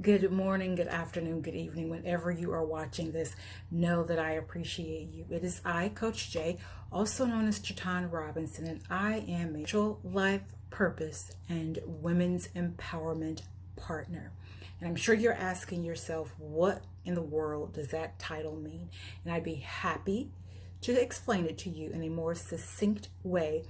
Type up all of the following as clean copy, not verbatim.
Good morning, good afternoon, good evening. Whenever you are watching this, know that I appreciate you. It is I, Coach Jay, also known as Juaitan Robinson, and I am a spiritual life purpose and women's empowerment partner. And I'm sure you're asking yourself, what in the world does that title mean? And I'd be happy to explain it to you in a more succinct way.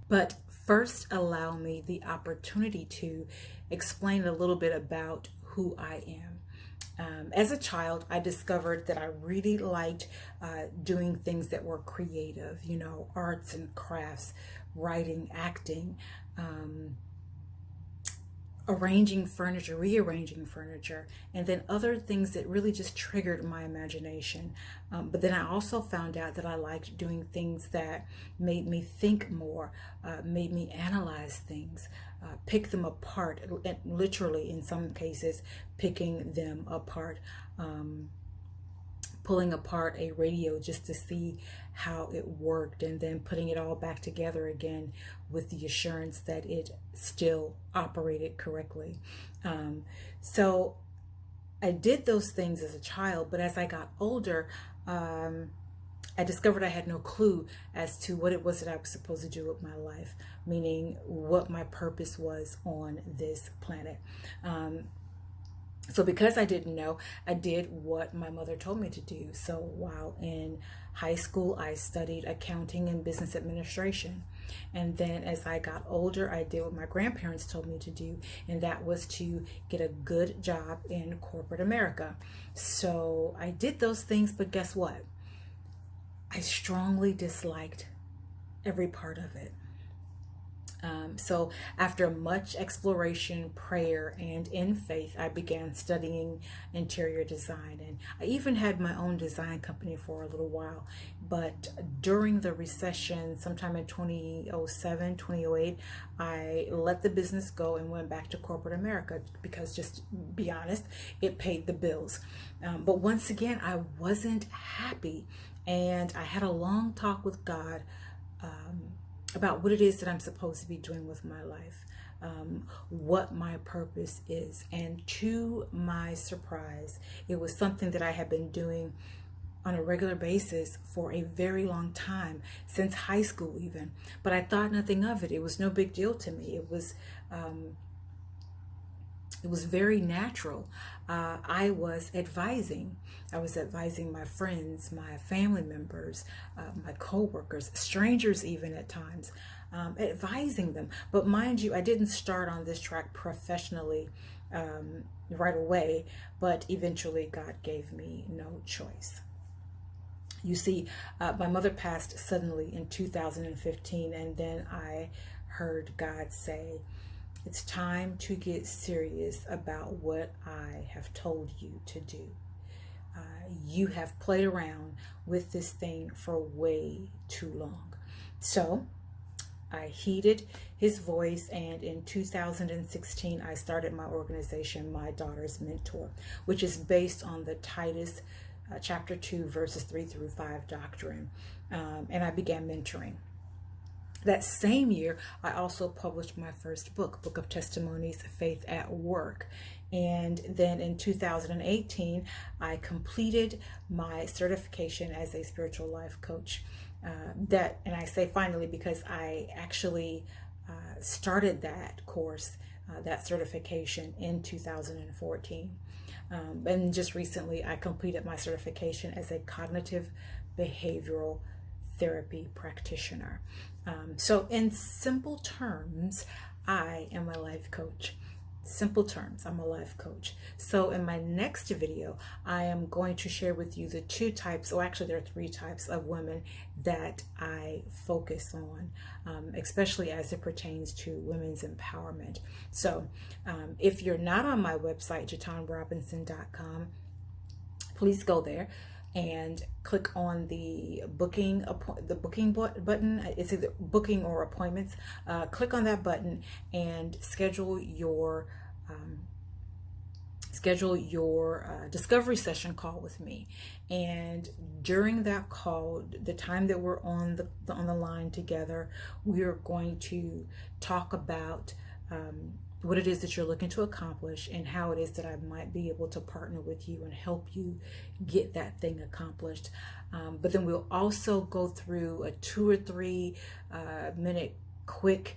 But first, allow me the opportunity to explain a little bit about who I am. As a child, I discovered that I really liked doing things that were creative, arts and crafts, writing, acting, arranging furniture, rearranging furniture, and then other things that really just triggered my imagination. But then I also found out that I liked doing things that made me think more, made me analyze things, pick them apart, and literally in some cases, picking them apart. Pulling apart a radio just to see how it worked and then putting it all back together again with the assurance that it still operated correctly. So I did those things as a child, but as I got older, I discovered I had no clue as to what it was that I was supposed to do with my life, meaning what my purpose was on this planet. So because I didn't know, I did what my mother told me to do. So while in high school, I studied accounting and business administration. And then as I got older, I did what my grandparents told me to do, and that was to get a good job in corporate America. So I did those things, but guess what? I strongly disliked every part of it. So after much exploration, prayer, and in faith, I began studying interior design. And I even had my own design company for a little while. But during the recession, sometime in 2007, 2008, I let the business go and went back to corporate America because, just be honest, it paid the bills. But once again, I wasn't happy. And I had a long talk with God about what it is that I'm supposed to be doing with my life, what my purpose is. And to my surprise, it was something that I had been doing on a regular basis for a very long time, since high school even. But I thought nothing of it. It was no big deal to me. It was very natural. I was advising my friends, my family members, my coworkers, strangers even at times, advising them. But mind you, I didn't start on this track professionally right away, but eventually God gave me no choice. You see, my mother passed suddenly in 2015, and then I heard God say, "It's time to get serious about what I have told you to do. You have played around with this thing for way too long." So I heeded his voice, and in 2016, I started my organization, My Daughter's Mentor, which is based on the Titus chapter 2, verses 3 through 5 doctrine. And I began mentoring. That same year, I also published my first Book of Testimonies, Faith at Work. And then in 2018, I completed my certification as a spiritual life coach. And I say finally because I actually started that course, that certification in 2014. And just recently, I completed my certification as a cognitive behavioral therapy practitioner. So in simple terms, I am a life coach. Simple terms, I'm a life coach. So in my next video, I am going to share with you the two types, or actually there are three types of women that I focus on, especially as it pertains to women's empowerment. So if you're not on my website, juaitanrobinson.com, please go there and click on the booking button. It's either booking or appointments. Click on that button and schedule your discovery session call with me. And during that call, the time that we're on the line together, we are going to talk about what it is that you're looking to accomplish and how it is that I might be able to partner with you and help you get that thing accomplished. But then we'll also go through a 2 or 3 minute quick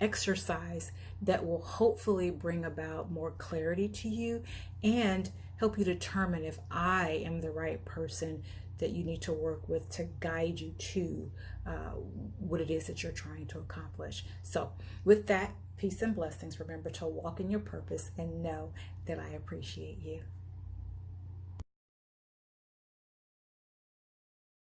exercise that will hopefully bring about more clarity to you and help you determine if I am the right person that you need to work with to guide you to what it is that you're trying to accomplish. So with that, peace and blessings. Remember to walk in your purpose and know that I appreciate you.